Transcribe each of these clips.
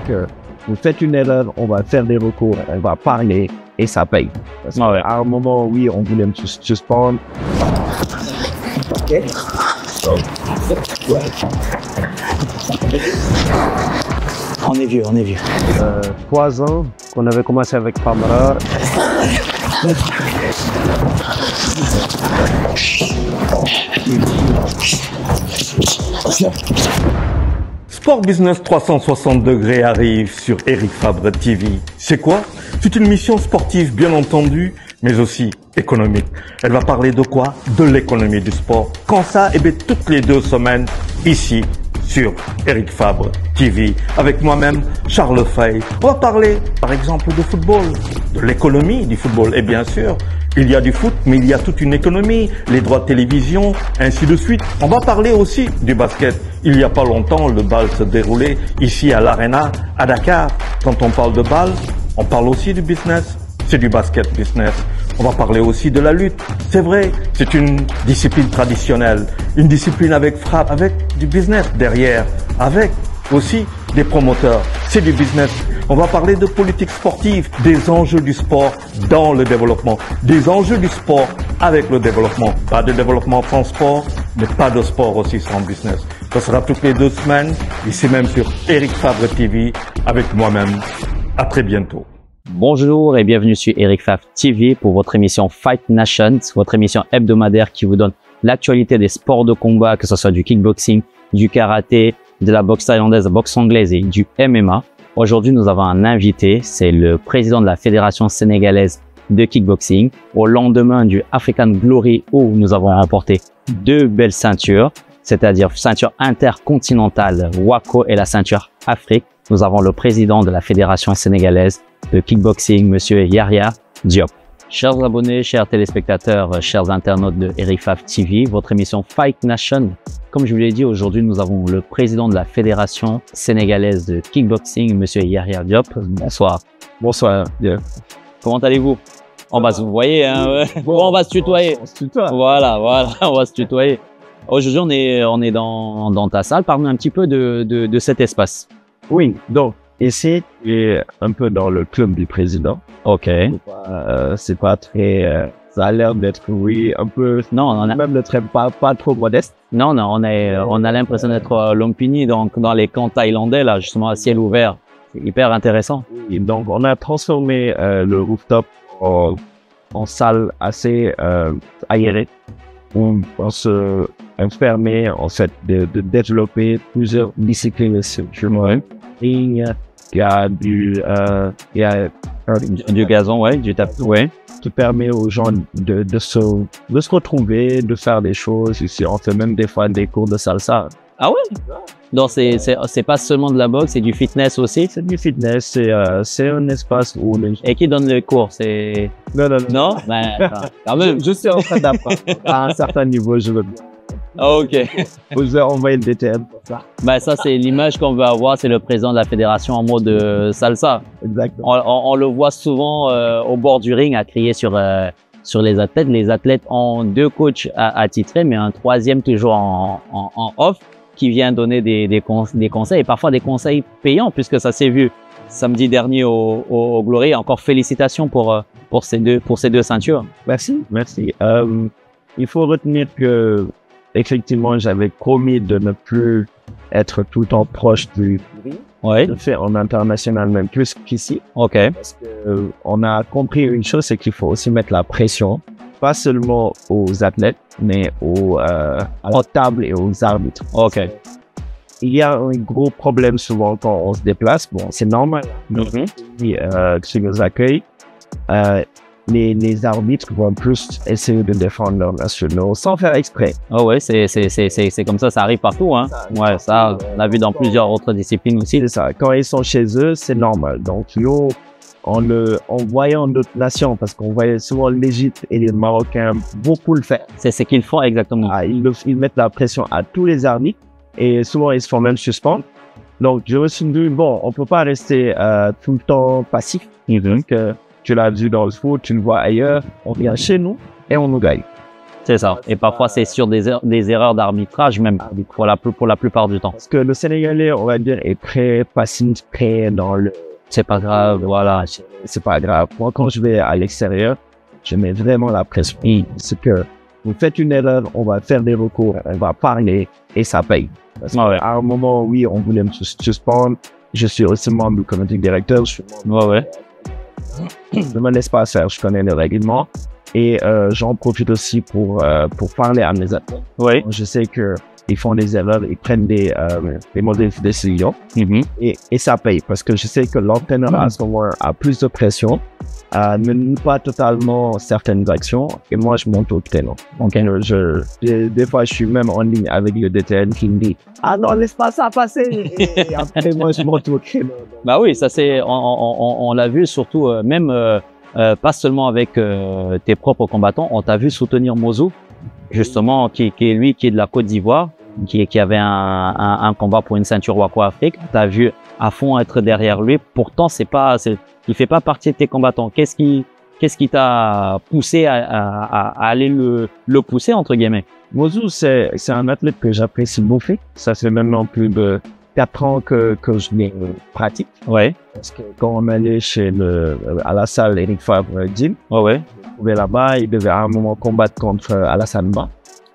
Que vous faites une erreur, on va faire des recours, on va parler et ça paye. Parce qu'à un moment, oui, on voulait me suspendre. On est vieux, on est vieux. 3 ans qu'on avait commencé avec Pamara. Sport Business 360 degrés arrive sur Eric Fabre TV. C'est quoi? C'est une mission sportive bien entendu, mais aussi économique. Elle va parler de quoi? De l'économie du sport. Quand ça? Eh bien, toutes les 2 semaines, ici, sur Eric Fabre TV, avec moi-même, Charles Fay. On va parler, par exemple, de football, de l'économie du football. Et bien sûr, il y a du foot, mais il y a toute une économie, les droits de télévision, ainsi de suite. On va parler aussi du basket. Il n'y a pas longtemps, le bal se déroulait ici à l'Arena, à Dakar. Quand on parle de bal, on parle aussi du business. C'est du basket business. On va parler aussi de la lutte. C'est vrai, c'est une discipline traditionnelle, une discipline avec frappe, avec du business derrière, avec aussi des promoteurs. C'est du business. On va parler de politique sportive, des enjeux du sport dans le développement, des enjeux du sport avec le développement. Pas de développement sans sport, mais pas de sport aussi sans business. Ce sera toutes les 2 semaines, ici même sur Eric Fabre TV, avec moi-même. À très bientôt. Bonjour et bienvenue sur Eric Fabre TV pour votre émission Fight Nation, votre émission hebdomadaire qui vous donne l'actualité des sports de combat, que ce soit du kickboxing, du karaté, de la boxe thaïlandaise, de la boxe anglaise et du MMA. Aujourd'hui, nous avons un invité, c'est le président de la Fédération sénégalaise de kickboxing. Au lendemain du African Glory où nous avons remporté 2 belles ceintures, c'est-à-dire ceinture intercontinentale WAKO et la ceinture Afrique. Nous avons le président de la Fédération sénégalaise de kickboxing, monsieur Yahya Diop. Chers abonnés, chers téléspectateurs, chers internautes de Eric Fabre TV, votre émission Fight Nation. Comme je vous l'ai dit, aujourd'hui, nous avons le président de la Fédération sénégalaise de kickboxing, monsieur Yahya Diop. Bonsoir. Bonsoir. Bien. Comment allez-vous? On va se vous voyez, hein? On va se tutoyer. On se tutoie. Voilà, on va se tutoyer. Aujourd'hui, on est dans ta salle. Parle-nous un petit peu de cet espace. Oui, donc ici, tu es un peu dans le club du président. Ok. C'est pas très... ça a l'air d'être, oui, un peu... Non, on a même le trait pas trop modeste. Non, on a l'impression d'être à Lumpini, donc dans les camps thaïlandais, là, justement, à ciel ouvert. C'est hyper intéressant. Et donc, on a transformé le rooftop en salle assez aérée. On se permet, en fait, de développer plusieurs disciplines structurelles. Il y a du gazon, ouais, du tapis, ouais. Qui permet aux gens de se retrouver, de faire des choses. Ici, on fait même des fois des cours de salsa. Ah ouais? Donc c'est pas seulement de la boxe, c'est du fitness aussi? C'est du fitness, c'est un espace où les gens... Et qui donne le cours? C'est... Non? Ben, quand même. Je suis en train d'apprendre. À un certain niveau, je veux bien. Ah, ok. Vous avez envoyé le DTM pour ça. Ben, ça, c'est l'image qu'on veut avoir, c'est le président de la fédération en mode salsa. Exactement. On le voit souvent au bord du ring à crier sur les athlètes. Les athlètes ont 2 coachs attitrés, mais un 3e toujours en off qui vient donner des conseils et parfois des conseils payants puisque ça s'est vu samedi dernier au Glory. Encore félicitations pour ces deux ceintures. Merci. Il faut retenir que effectivement, j'avais promis de ne plus être tout le temps proche du fait en international, même plus qu'ici. Ok. Parce que on a compris une chose, c'est qu'il faut aussi mettre la pression, pas seulement aux athlètes, mais à la table et aux arbitres. Ok. Il y a un gros problème souvent quand on se déplace. Bon, c'est normal. Qui nous accueille. Les arbitres vont plus essayer de défendre leurs nationaux sans faire exprès. Ah ouais, c'est comme ça arrive partout, hein. Ouais, ça, on a vu dans plusieurs autres disciplines aussi. C'est ça. Quand ils sont chez eux, c'est normal. Donc, nous, en voyant d'autres nations, parce qu'on voyait souvent l'Égypte et les Marocains beaucoup le faire. C'est ce qu'ils font exactement. Ils mettent la pression à tous les arbitres et souvent ils se font même suspendre. Donc, je me suis dit, bon, on peut pas rester tout le temps passif. Donc, tu l'as vu dans le foot, tu le vois ailleurs, on vient chez nous et on nous gagne. C'est ça. Et parfois, c'est sur des erreurs d'arbitrage, même pour la plupart du temps. Parce que le Sénégalais, on va dire, est très facile, très dans le... C'est pas grave, voilà. C'est pas grave. Moi, quand je vais à l'extérieur, je mets vraiment la pression. C'est que vous faites une erreur, on va faire des recours, on va parler et ça paye. Parce qu'à un moment, oui, on voulait me suspendre. Je suis aussi membre du comité directeur. Je me laisse pas faire, je connais les règlements. Et j'en profite aussi pour parler à mes athlètes. Oui. Je sais que ils font des erreurs, ils prennent des mauvaises décisions et ça paye parce que je sais que l'entraîneur à ce moment a plus de pression, ne lit pas totalement certaines actions et moi je monte au créneau. Donc des fois je suis même en ligne avec le DTN qui me dit « Ah non, laisse pas ça passer !» Et après moi je monte au créneau. Bah oui, ça c'est, on l'a vu surtout même pas seulement avec tes propres combattants, on t'a vu soutenir Mozou, justement, qui est de la Côte d'Ivoire, qui avait un combat pour une ceinture Wako Afrique. T'as vu à fond être derrière lui. Pourtant, il fait pas partie de tes combattants. Qu'est-ce qui t'a poussé à aller le pousser entre guillemets? Mozou, c'est un athlète que j'apprécie beaucoup. Ça fait maintenant plus de 4 ans que je les pratique. Ouais. Parce que quand on allait à la salle Eric Fabre Gym, ouais. On trouvait là-bas, il devait à un moment combattre contre Alassane Ba.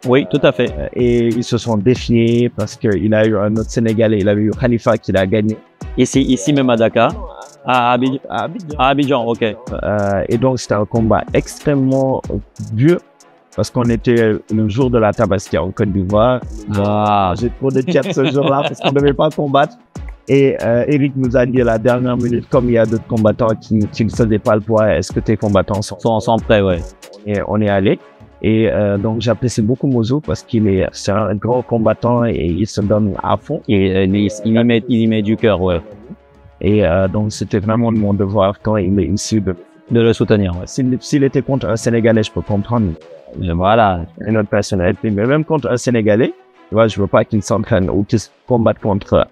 Oui, tout à fait. Et ils se sont défiés parce qu'il a eu un autre Sénégalais, il avait eu Khalifa qui l'a gagné. Ici même à Dakar, à Abidjan, ok. Et donc c'était un combat extrêmement dur parce qu'on était le jour de la Tabaski en Côte d'Ivoire. J'ai trop de tête ce jour-là parce qu'on ne devait pas combattre. Et Eric nous a dit à la dernière minute, comme il y a d'autres combattants qui ne faisaient pas le poids, est-ce que tes combattants sont prêts, ouais. Et on est allé. Et donc j'apprécie beaucoup Mozou parce c'est un grand combattant et il se donne à fond. Et il y met du cœur, ouais. Et donc c'était vraiment mon devoir quand il est issu de le soutenir. Ouais. S'il était contre un Sénégalais, je peux comprendre. Voilà, une autre personnalité. Mais même contre un Sénégalais, tu vois, je veux pas qu'il s'entraîne ou qu'il combatte contre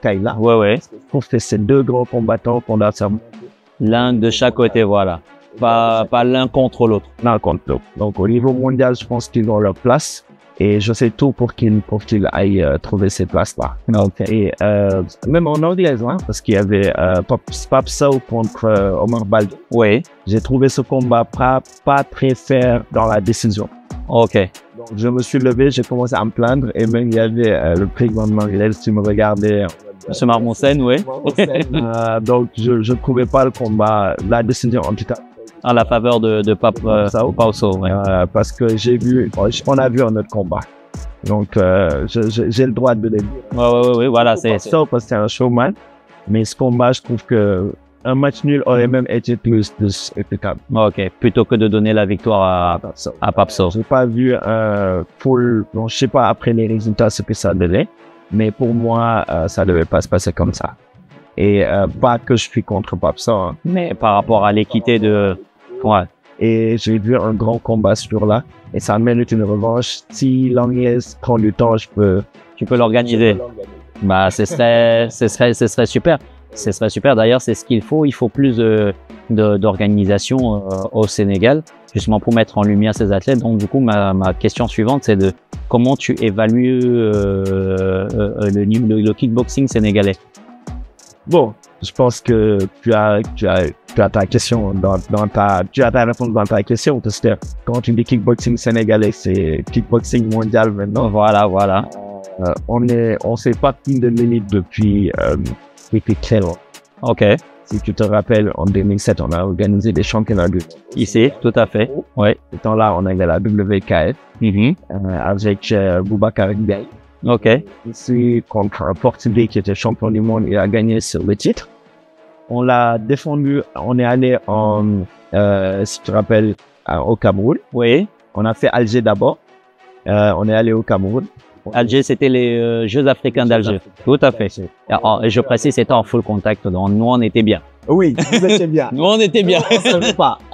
Kayla. Ouais. Je trouve que c'est deux grands combattants qu'on doit faire. L'un de chaque côté, voilà. Pas l'un contre l'autre. L'un contre l'autre. Donc au niveau mondial, je pense qu'ils ont leur place. Et je sais tout pour qu'ils aillent trouver ces places-là. Okay. Et même en anglaise, hein, parce qu'il y avait Pape Sow contre Omar Balde. Oui. J'ai trouvé ce combat pas très fair dans la décision. Ok. Donc je me suis levé, j'ai commencé à me plaindre. Et même il y avait le président de l'anglaise qui me regardait. Monsieur Marmonsen, oui. Donc je trouvais pas le combat, la décision en tout cas. En la faveur de Pape Sow, ouais. Parce que on a vu un autre combat. Donc, j'ai le droit de le dire. Ouais, voilà, c'est ça parce que c'est un showman. Mais ce combat, je trouve que un match nul aurait même été plus explicable. Ok, plutôt que de donner la victoire à Pape Sow. J'ai pas vu bon, je sais pas après les résultats ce que ça donnait. Mais pour moi, ça devait pas se passer comme ça. Et pas que je suis contre Pape Sow, hein. Mais par rapport à l'équité de... Ouais. Et j'ai vu un grand combat ce jour-là. Et ça mérite une revanche. Si l'anglaise prend du temps, tu peux l'organiser. Bah, ce serait super. Ce serait super. D'ailleurs, c'est ce qu'il faut. Il faut plus d'organisation au Sénégal, justement pour mettre en lumière ces athlètes. Donc, du coup, ma question suivante, c'est de comment tu évalues le kickboxing sénégalais? Bon, je pense que tu as ta question tu as ta réponse dans ta question, parce que quand tu dis kickboxing sénégalais, c'est kickboxing mondial maintenant. Voilà. On s'est pas pris de limite depuis très longtemps. Ok. Si tu te rappelles, en 2007, on a organisé des championnats du monde. Ici, tout à fait. Ouais. Ce temps-là, on avait la WKF avec Boubacar Gaye. Ok. Ici, contre un Portugais qui était champion du monde, il a gagné sur le titre. On l'a défendu, on est allé si tu te rappelles, au Cameroun. Oui. On a fait Alger d'abord. On est allé au Cameroun. Alger, c'était les Jeux africains d'Alger. Tout à fait. Et je précise, c'était en full contact. Donc, nous, on était bien. Oui, vous étiez bien. Nous, on était bien.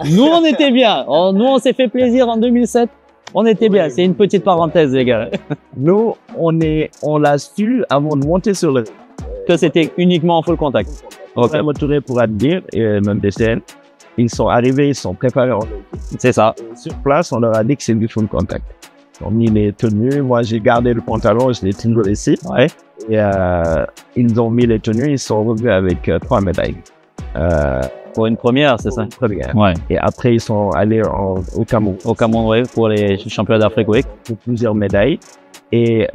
Nous, on était bien. Nous, on s'est fait plaisir en 2007. On était bien. C'est une petite parenthèse, les gars. Nous, on l'a su avant de monter sur le... Que c'était uniquement en full contact. Ok. Touré pourra te dire, et même DCN, ils sont arrivés, ils sont préparés en low kick. C'est ça. Et sur place, on leur a dit que c'est du full contact. Ils ont mis les tenues. Moi, j'ai gardé le pantalon, je l'ai toujours laissé. Ouais. Et ils ont mis les tenues, ils sont revenus avec 3 médailles. Pour une première, c'est ça? Première. Ouais. Et après, ils sont allés au Cameroun. Au Cameroun, ouais, pour les championnats d'Afrique, oui. Pour plusieurs médailles. Et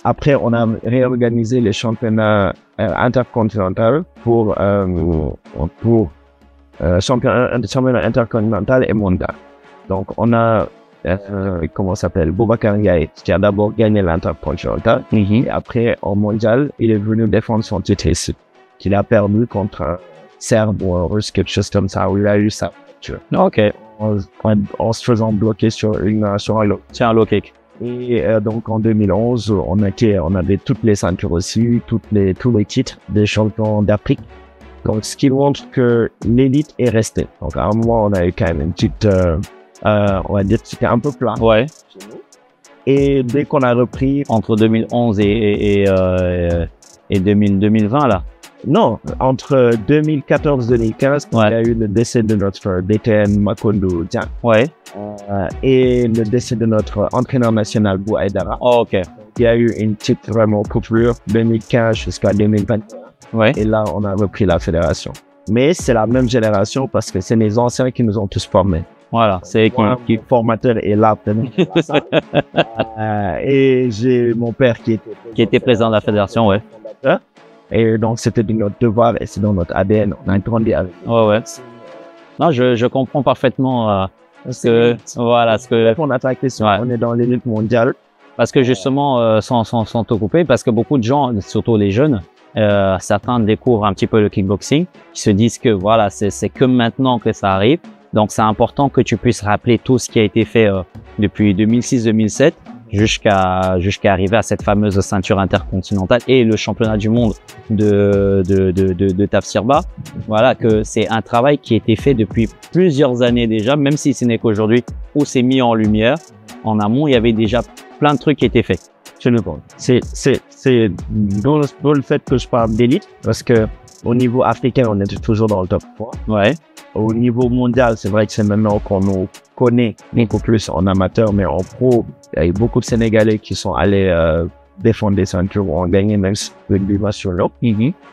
après, on a réorganisé les championnats intercontinentaux pour championnat intercontinental et mondial. Donc, on a, comment ça s'appelle, Boubacar Ndiaye, qui a d'abord gagné l'intercontinental. Et après, en mondial, il est venu défendre son titre ici, qu'il a perdu contre un Serbe ou un Russe, quelque chose comme ça, où il a eu sa voiture. OK. En se faisant bloquer sur un low. Tiens, un low kick. Et donc en 2011, on avait toutes les ceintures aussi, tous les titres des champions d'Afrique. Donc ce qui montre que l'élite est restée. Donc à un moment, on a eu quand même une petite, on va dire que c'était un peu plat. Ouais. Et dès qu'on a repris, Entre 2011 et 2020, là. non, entre 2014-2015, Ouais. il y a eu le décès de notre DTN Makondo Dian, Ouais. et le décès de notre entraîneur national Bou Aïdara. Oh, OK. Il y a eu une petite vraiment coupure 2015 jusqu'à 2021. Ouais. Et là, on a repris la fédération. Mais c'est la même génération parce que c'est les anciens qui nous ont tous formés. Voilà. C'est Moi, qui... mon formateur est là. Et j'ai mon père qui était président de la fédération, ouais. fondateur. Et donc, c'était de notre devoir et c'est dans notre ADN. On a grandi avec. Ouais. Non, je comprends parfaitement ce que On a ta question. Ouais. On est dans l'élite mondiale. parce que justement sans te couper, parce que beaucoup de gens, surtout les jeunes, certains découvrent un petit peu le kickboxing, qui se disent que voilà, c'est que maintenant que ça arrive. Donc c'est important que tu puisses rappeler tout ce qui a été fait depuis 2006-2007 jusqu'à arriver à cette fameuse ceinture intercontinentale et le championnat du monde de Tafsirba. Voilà, que c'est un travail qui a été fait depuis plusieurs années déjà, même si ce n'est qu'aujourd'hui où c'est mis en lumière. En amont, il y avait déjà plein de trucs qui étaient faits. Je le pense. C'est dans le fait que je parle d'élite, parce que au niveau africain, on est toujours dans le top 3. Ouais. Au niveau mondial, c'est vrai que c'est maintenant qu'on nous connaît beaucoup plus en amateur, mais en pro, il y a eu beaucoup de Sénégalais qui sont allés défendre des ceintures ou ont gagné même une sur l'eau.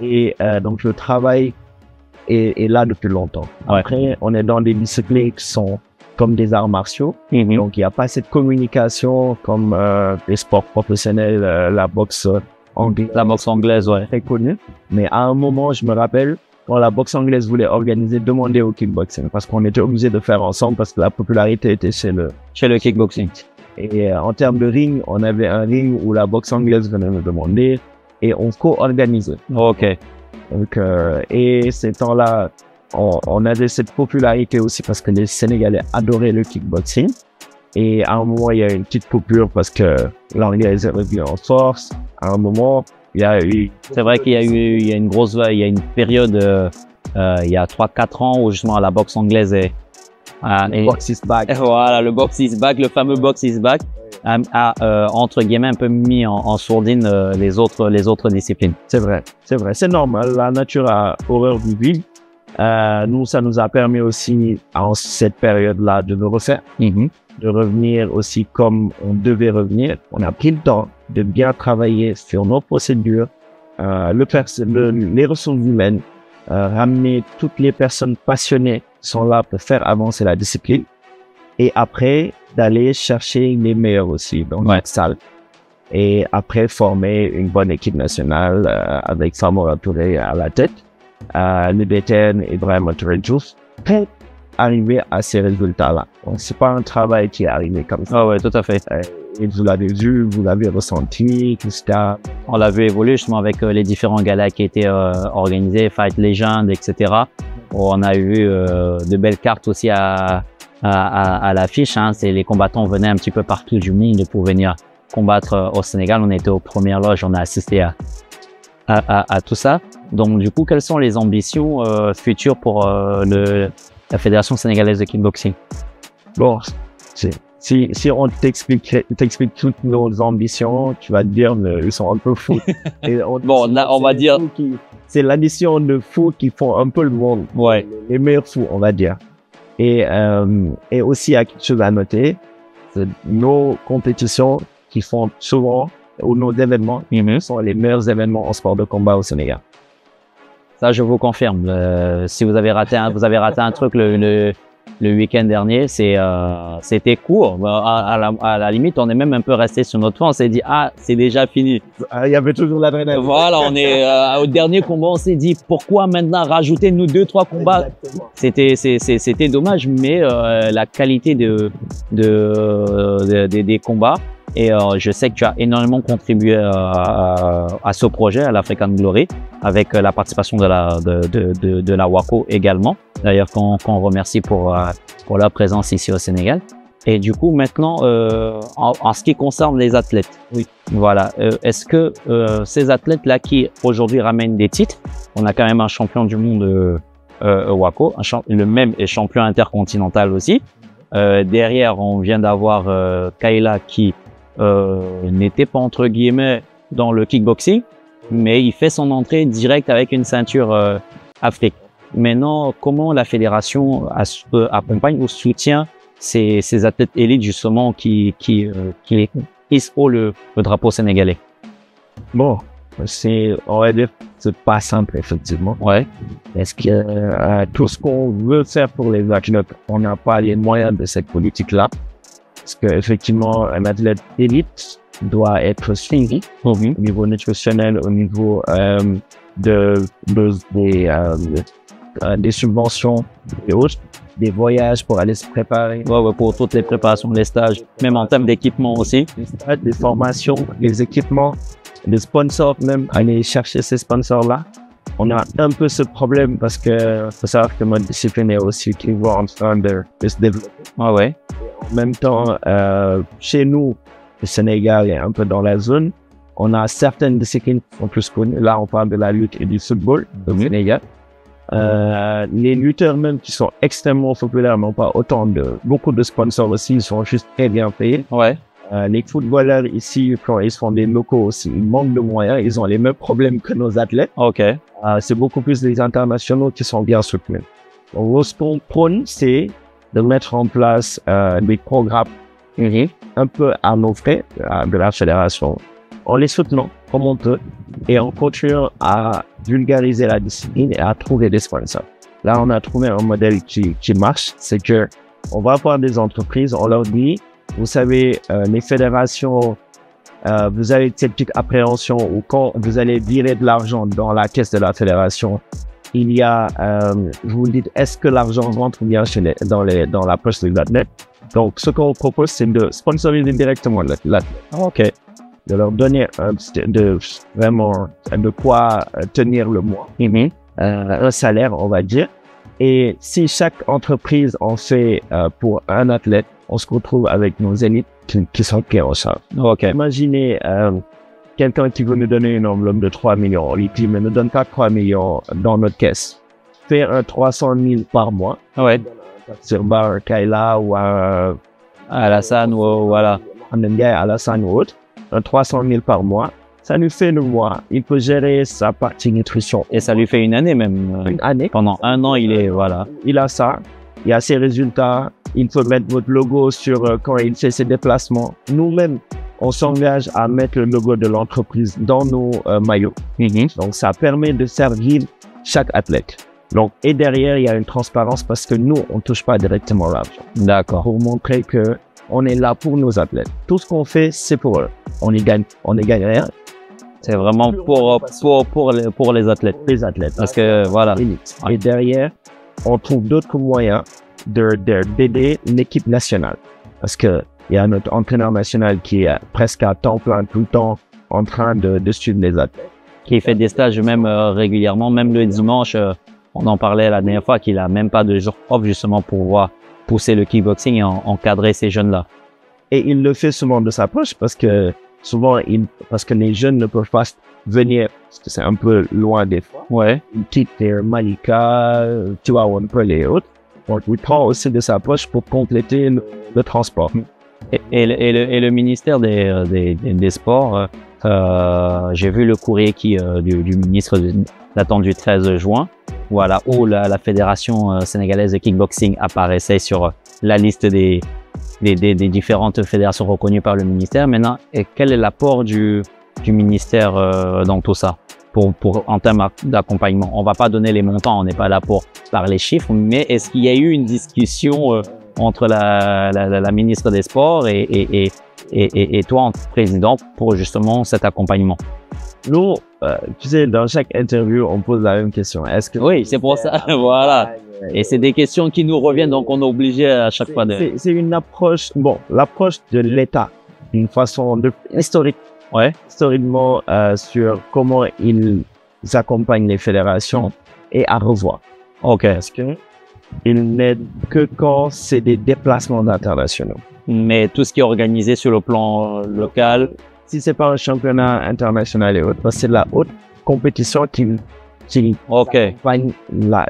Et donc le travail est là depuis longtemps. Ouais. Après, on est dans des disciplines qui sont comme des arts martiaux. Donc il n'y a pas cette communication comme les sports professionnels, la boxe anglaise. La boxe anglaise, ouais. Très connue. Mais à un moment, je me rappelle, quand la boxe anglaise voulait organiser, demander au kickboxing, parce qu'on était obligé de faire ensemble parce que la popularité était chez le kickboxing. Et en termes de ring, on avait un ring où la boxe anglaise venait me demander et on co-organisait. OK. Donc, et ces temps-là, on avait cette popularité aussi parce que les Sénégalais adoraient le kickboxing. Et à un moment, il y a eu une petite coupure parce que l'anglaise est revenue en force. À un moment, il y a eu... C'est vrai qu'il y a une période, il y a 3-4 ans où justement la boxe anglaise est... box is back. Voilà, le box is back, le fameux box is back, a entre guillemets un peu mis en sourdine les autres disciplines. C'est vrai. C'est normal. La nature a horreur du vide. Nous, ça nous a permis aussi, en cette période-là, de nous refaire, de revenir aussi comme on devait revenir. On a pris le temps de bien travailler sur nos procédures, les ressources humaines, ramener toutes les personnes passionnées qui sont là pour faire avancer la discipline. Et après, d'aller chercher les meilleurs aussi dans notre salle. Et après, former une bonne équipe nationale avec Samora Touré à la tête. Le DTN Ibrahim Touré Diouf pour arriver à ces résultats-là. Donc, c'est pas un travail qui est arrivé comme ça. Ah ouais, tout à fait. Et vous l'avez vu, vous l'avez ressenti, etc. On l'a vu évoluer justement avec les différents galas qui étaient organisés, Fight Legend, etc. On a eu de belles cartes aussi à l'affiche. C'est les combattants venaient un petit peu partout du monde pour venir combattre au Sénégal. On était aux premières loges, on a assisté à tout ça. Donc du coup, quelles sont les ambitions futures pour la Fédération sénégalaise de kickboxing? Bon, si on t'explique toutes nos ambitions, tu vas te dire ils sont un peu fous. Bon, là, on va dire c'est l'addition de fous qui font un peu le monde. Ouais. Les meilleurs fous, on va dire. Et aussi, il y a quelque chose à noter, c'est nos compétitions qui font souvent, ou nos événements, sont les meilleurs événements en sport de combat au Sénégal. Ça, je vous confirme. Si vous avez raté un truc le week-end dernier, c'était court. À la limite, on est même un peu resté sur notre fin. On s'est dit, ah, c'est déjà fini. Il y avait toujours l'adrénaline. Voilà, on est au dernier combat. On s'est dit, pourquoi maintenant rajouter nous 2-3 combats? C'était dommage, mais la qualité des combats. Et je sais que tu as énormément contribué à ce projet, à l'African Glory, avec la participation de la WACO également. D'ailleurs, qu'on remercie pour leur présence ici au Sénégal. Et du coup, maintenant, en ce qui concerne les athlètes, oui, voilà, est-ce que ces athlètes-là qui aujourd'hui ramènent des titres, on a quand même un champion du monde WACO, le même est champion intercontinental aussi. Derrière, on vient d'avoir Kayla qui n'était pas entre guillemets dans le kickboxing, mais il fait son entrée directe avec une ceinture Afrique. Maintenant, comment la fédération accompagne ou soutient ces athlètes élites justement qui hissent haut le drapeau sénégalais? Bon, on va dire, c'est pas simple effectivement. Ouais. Parce que tout ce qu'on veut faire pour les athlètes, on n'a pas les moyens de cette politique-là. Parce qu'effectivement, un athlète élite doit être suivi au niveau nutritionnel, au niveau des subventions et autres, des voyages pour aller se préparer. Ouais, pour toutes les préparations, les stages, même en termes d'équipement aussi. Les stages, des formations, des équipements, des sponsors même, aller chercher ces sponsors-là. On a un peu ce problème parce que faut savoir que notre discipline est aussi toujours en train de se développer. Ah ouais. En même temps, chez nous, le Sénégal est un peu dans la zone. On a certaines disciplines qui sont plus connues. Là, on parle de la lutte et du football au Sénégal. Les lutteurs même qui sont extrêmement populaires n'ont pas beaucoup de sponsors aussi. Ils sont juste très bien payés. Ouais. Les footballeurs ici, quand ils font des locaux aussi, ils manquent de moyens. Ils ont les mêmes problèmes que nos athlètes. Ok. C'est beaucoup plus les internationaux qui sont bien soutenus. Donc, ce qu'on prône, c'est de mettre en place des programmes un peu à nos frais de la fédération, en les soutenant comme on peut et en continuant à vulgariser la discipline et à trouver des sponsors. Là, on a trouvé un modèle qui marche, c'est que on va voir des entreprises, on leur dit, vous savez, les fédérations, vous avez cette petite appréhension ou quand vous allez virer de l'argent dans la caisse de la fédération, il y a, vous vous dites, est-ce que l'argent rentre bien dans la poche des athlètes? Donc, ce qu'on propose, c'est de sponsoriser directement l'athlète. Ok. De leur donner vraiment de quoi tenir le mois. Un salaire, on va dire. Et si chaque entreprise en fait pour un athlète, on se retrouve avec nos élites qui sont pris en charge. Ok. Imaginez quelqu'un qui veut nous donner une enveloppe de 3 millions. On lui dit, mais ne donne pas 3 millions dans notre caisse. Fais un 300 000 par mois. Ouais. Sur Bar Kayla ou Alassane ou voilà. Alassane ou autre. Un 300 000 par mois. Ça lui fait le mois. Il peut gérer sa partie nutrition. Et ça lui fait une année même. Une année. Pendant un an, voilà. Il a ça. Il a ses résultats. Il peut mettre votre logo sur quand il fait ses déplacements. Nous-mêmes, on s'engage à mettre le logo de l'entreprise dans nos maillots. Donc, ça permet de servir chaque athlète. Donc, et derrière, il y a une transparence parce que nous, on touche pas directement l'argent. D'accord. Pour montrer que on est là pour nos athlètes. Tout ce qu'on fait, c'est pour eux. On y gagne rien. C'est vraiment pour les athlètes. Les athlètes. Parce que, voilà. Et derrière, on trouve d'autres moyens d'aider l'équipe nationale. Parce que il y a notre entraîneur national qui est presque à temps plein tout le temps en train de suivre les athlètes. Qui fait des stages même régulièrement, même le dimanche. On en parlait la dernière fois qu'il a même pas de jour off justement pour pouvoir pousser le kickboxing et encadrer ces jeunes-là. Et il le fait souvent de sa poche parce que souvent, parce que les jeunes ne peuvent pas venir, parce que c'est un peu loin des fois. Ouais. Ils quittent Malika, Tivaouane et autres. Donc, il prend aussi de sa poche pour compléter le transport. Et le ministère des Sports J'ai vu le courrier du ministre datant du 13 juin, voilà, où la fédération sénégalaise de kickboxing apparaissait sur la liste des différentes fédérations reconnues par le ministère. Maintenant, quel est l'apport du ministère dans tout ça en termes d'accompagnement? On va pas donner les montants, on n'est pas là pour parler chiffres, mais est-ce qu'il y a eu une discussion entre la ministre des Sports et toi en président pour justement cet accompagnement? Nous, tu sais, dans chaque interview, on pose la même question. Est-ce que oui, c'est pour ça, voilà. Et c'est des questions qui nous reviennent, donc on est obligé à chaque fois de... C'est une approche, bon, l'approche de l'État, d'une façon historique, ouais, historiquement, sur comment ils accompagnent les fédérations et à revoir. Ok. Parce que ils n'aident que quand c'est des déplacements internationaux. Mais tout ce qui est organisé sur le plan local, si c'est pas un championnat international et autres, parce que c'est la haute compétition qui accompagne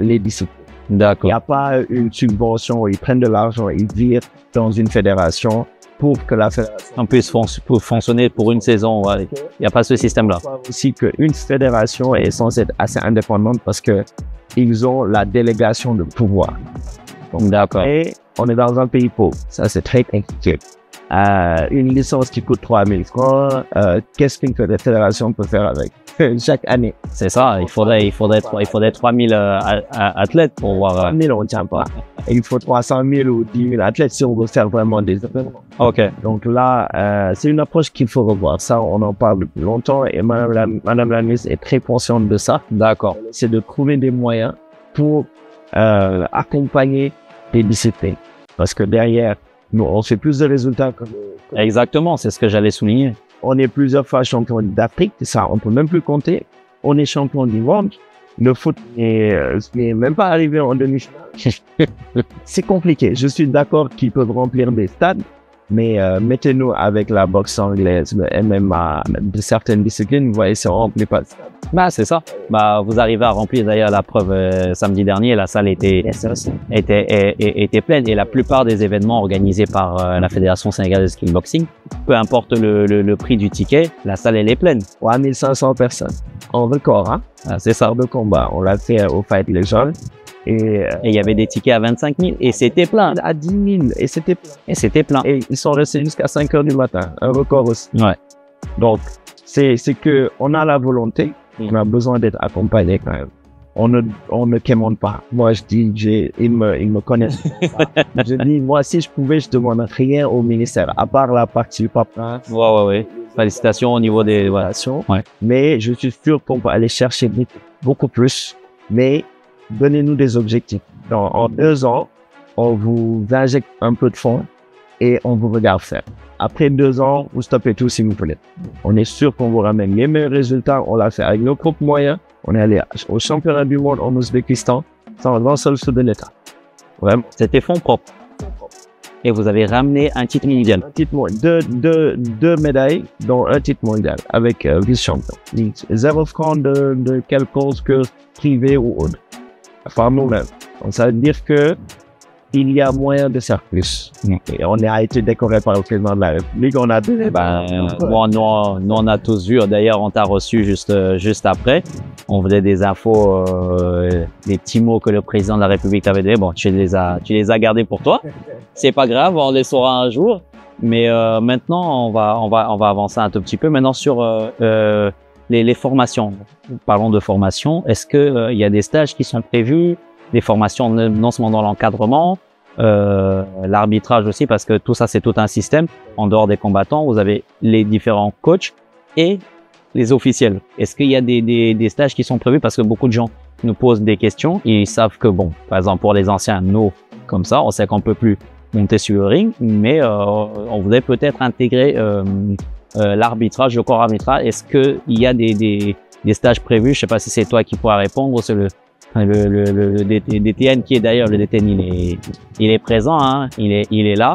les disciplines. D'accord. Il n'y a pas une subvention où ils prennent de l'argent, ils virent dans une fédération pour que la fédération puisse fonctionner pour une saison. Ouais. Il n'y a pas ce système-là. Aussi qu'une fédération est censée être assez indépendante parce que ils ont la délégation de pouvoir. D'accord. Et on est dans un pays pauvre. Ça, c'est très compliqué. Une licence qui coûte 3 000 francs, qu'est-ce qu'une fédération peut faire avec chaque année? C'est ça, il faudrait 3000 athlètes pour voir. 3 000, on ne tient pas. Et il faut 300 000 ou 10 000 athlètes si on veut faire vraiment des événements. Ok. Donc là, c'est une approche qu'il faut revoir. Ça, on en parle depuis longtemps et Madame la ministre est très consciente de ça. D'accord. C'est de trouver des moyens pour accompagner les disciplines. Parce que derrière, nous, on fait plus de résultats que... Exactement, c'est ce que j'allais souligner. On est plusieurs fois champion d'Afrique, ça, on peut même plus compter. On est champion du monde. Le foot n'est même pas arrivé en demi-finale. C'est compliqué. Je suis d'accord qu'ils peuvent remplir des stades, mais mettez-nous avec la boxe anglaise, le MMA, de certaines disciplines, vous voyez, si on remplit pas de stade. Bah, c'est ça. Bah, vous arrivez à remplir d'ailleurs la preuve samedi dernier, la salle était pleine et la plupart des événements organisés par la Fédération sénégalaise de kickboxing, peu importe le prix du ticket, la salle elle est pleine. 3500 personnes. En record, hein. Ah, c'est ça. De combat. On l'a fait au Fight Legends. Et il y avait des tickets à 25 000 et c'était plein. À 10 000 et c'était plein. Et c'était plein. Et ils sont restés jusqu'à 5 heures du matin. Un record aussi. Ouais. Donc, c'est que on a la volonté. On a besoin d'être accompagné quand même. On ne quémande pas. Moi, je dis, ils me connaissent. Je dis, moi, si je pouvais, je demande rien au ministère, à part la partie paperasse. Ouais. Félicitations au niveau des relations. Ouais. Mais je suis sûr qu'on peut aller chercher beaucoup plus. Mais donnez-nous des objectifs. En 2 ans, on vous injecte un peu de fonds et on vous regarde faire. Après 2 ans, vous stoppez tout s'il vous plaît. On est sûr qu'on vous ramène les meilleurs résultats. On l'a fait avec nos propres moyens. On est allé au championnat du monde en Ouzbékistan sans un seul sou de l'État. Vraiment. C'était fonds propres. Et vous avez ramené un titre mondial. Un titre mondial. Deux médailles, dont un titre mondial avec vice-champion. 0 francs de quelconque que privé ou autre. Enfin, nous-mêmes. Donc, ça veut dire que il y a moyen de faire plus. Et on a été décoré par le président de la République. On a donné. Nous, on a tous vu. D'ailleurs, on t'a reçu juste après. On voulait des infos, des petits mots que le président de la République t'avait donné. Bon, tu les as gardés pour toi. C'est pas grave, on les saura un jour. Mais maintenant, on va avancer un tout petit peu. Maintenant sur les formations. Parlons de formation. Est-ce que il y a des stages qui sont prévus? Des formations non seulement dans l'encadrement, l'arbitrage aussi, parce que tout ça c'est tout un système. En dehors des combattants, vous avez les différents coachs et les officiels. Est-ce qu'il y a des stages qui sont prévus? Parce que beaucoup de gens nous posent des questions. Ils savent que bon, par exemple pour les anciens, nous comme ça, on sait qu'on peut plus monter sur le ring, mais on voudrait peut-être intégrer l'arbitrage, le corps arbitral. Est-ce qu'il y a des stages prévus? Je sais pas si c'est toi qui pourras répondre. C'est le DTN qui est d'ailleurs le DTN, il est présent, hein, il est là.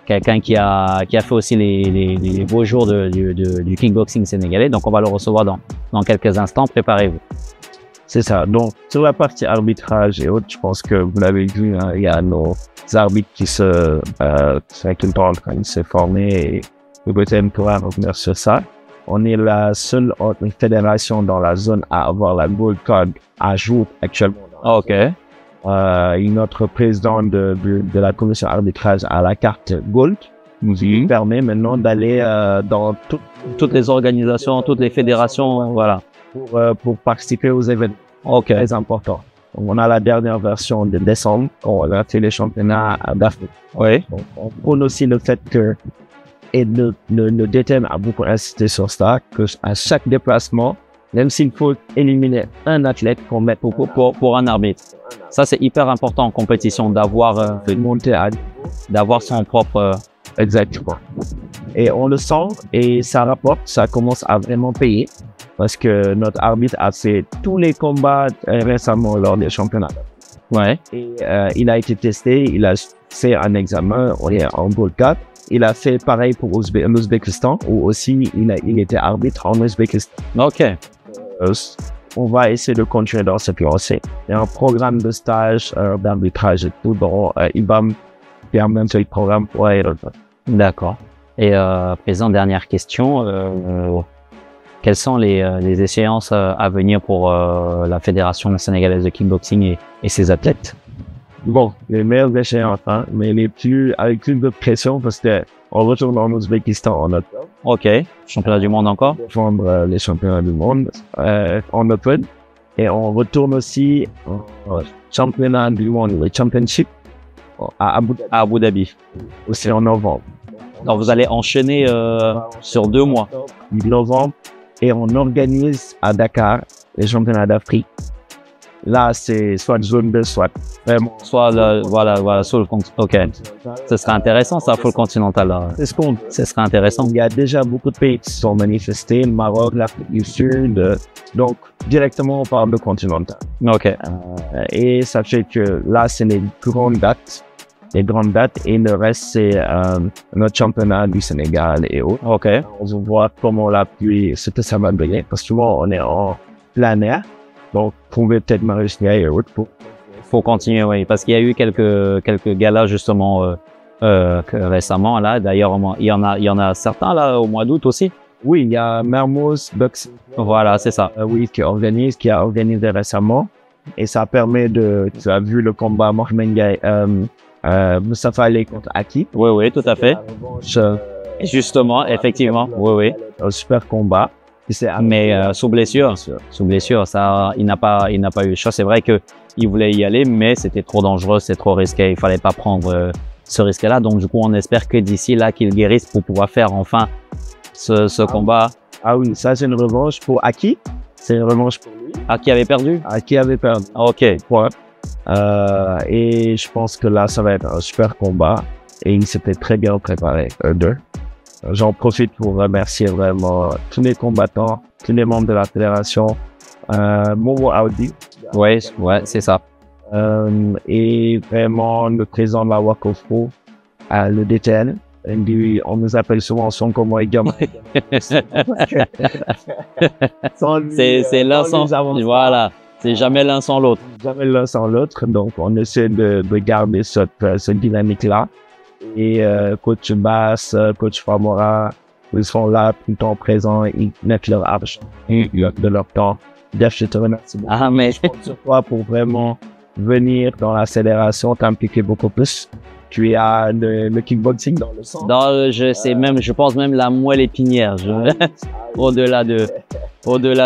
Quelqu'un qui a fait aussi les beaux jours du kickboxing sénégalais. Donc on va le recevoir dans quelques instants. Préparez-vous. C'est ça. Donc sur la partie arbitrage et autres, je pense que vous l'avez vu, hein, il y a nos arbitres qui se quand il s'est formé et le DTN pourra revenir sur ça. On est la seule autre fédération dans la zone à avoir la Gold Card à jour actuellement. Ok. Et notre président de la commission arbitrage a la carte Gold, qui permet maintenant d'aller dans Toutes les organisations, toutes les fédérations, voilà. pour participer aux événements. Ok. Très important. Donc, on a la dernière version de décembre, on a fait les championnats d'Afrique. Oui. Donc, on prône aussi le fait que, et le DTN a beaucoup insisté sur ça, que à chaque déplacement, même s'il faut éliminer un athlète qu'on met Pour un arbitre. Ça, c'est hyper important en compétition d'avoir monter à d'avoir son propre. exactement. Et on le sent et ça rapporte, ça commence à vraiment payer parce que notre arbitre a fait tous les combats récemment lors des championnats. Ouais. Et il a été testé, il a fait un examen, on est en Gold 4. Il a fait pareil pour l'Ouzbékistan, où aussi il était arbitre en Ouzbékistan. Ok. On va essayer de continuer dans cette lancée. Il y a un programme de stage d'arbitrage et tout, dont IBAM permet ce programme pour aller. D'accord. Et président, dernière question. Quelles sont les échéances à venir pour la Fédération sénégalaise de kickboxing et ses athlètes? Bon, les meilleures échéances, hein, mais les plus, avec plus de pression parce que on retourne en Ouzbékistan en octobre. Ok. Championnat du monde encore? Défendre les championnats du monde en open. Et on retourne aussi au championnat du monde, le championship à Abu Dhabi. Aussi en novembre. Donc vous allez enchaîner sur 2 mois. Novembre. Et on organise à Dakar les championnats d'Afrique. Là, c'est soit zone 2, soit vraiment. Soit voilà, sur le continent. Ok. Ce serait intéressant, ça, full continental. Là. C'est ce qu'on. Ce serait intéressant. Il y a déjà beaucoup de pays qui se sont manifestés, le Maroc, l'Afrique du Sud. Donc, directement, on parle de continental. Ok. Et ça fait que là, c'est les grandes dates. Les grandes dates. Et le reste, c'est notre championnat du Sénégal et autres. Ok. On va voir comment l'appui, ce que ça va donner. Parce que souvent, on est en plein air. Donc, trouver peut-être Marius Ndiaye et autres pour. Faut continuer, oui, parce qu'il y a eu quelques galas justement récemment là. D'ailleurs, il y en a certains là au mois d'août aussi. Oui, il y a Mermoz Boxing. Voilà, c'est ça. Oui, qui a organisé récemment, et ça permet de. Tu as vu le combat Mohamed Ndiaye, Moustapha Ali contre Aki. Oui, tout à fait. Justement, effectivement, oui. Un super combat. Mais sous blessure, ça, il n'a pas eu le choix. C'est vrai que il voulait y aller, mais c'était trop dangereux, c'est trop risqué. Il fallait pas prendre ce risque-là. Donc du coup, on espère que d'ici là, qu'il guérisse pour pouvoir faire enfin ce combat. Ah oui, ça c'est une revanche pour Aki. C'est une revanche pour lui. Aki avait perdu. Aki avait perdu. Ok. Ouais. Et je pense que là, ça va être un super combat. Et il s'était très bien préparé, d'eux. J'en profite pour remercier vraiment tous les combattants, tous les membres de la fédération, Momo Audi. Ouais, c'est ça. Et vraiment le président de la Wakofo, le DTN. On nous appelle souvent son comme Igam. C'est l'un sans voilà. C'est jamais l'un sans l'autre. Jamais l'un sans l'autre. Donc, on essaie de garder cette dynamique-là. Et coach Bass, coach Famora, ils sont là tout le temps présents, ils mettent leur argent de leur temps. Def, je te remercie beaucoup. Ah, mais sur toi pour vraiment venir dans la fédération, t'impliquer beaucoup plus. Tu as le kickboxing dans le sang. Je pense même la moelle épinière, au-delà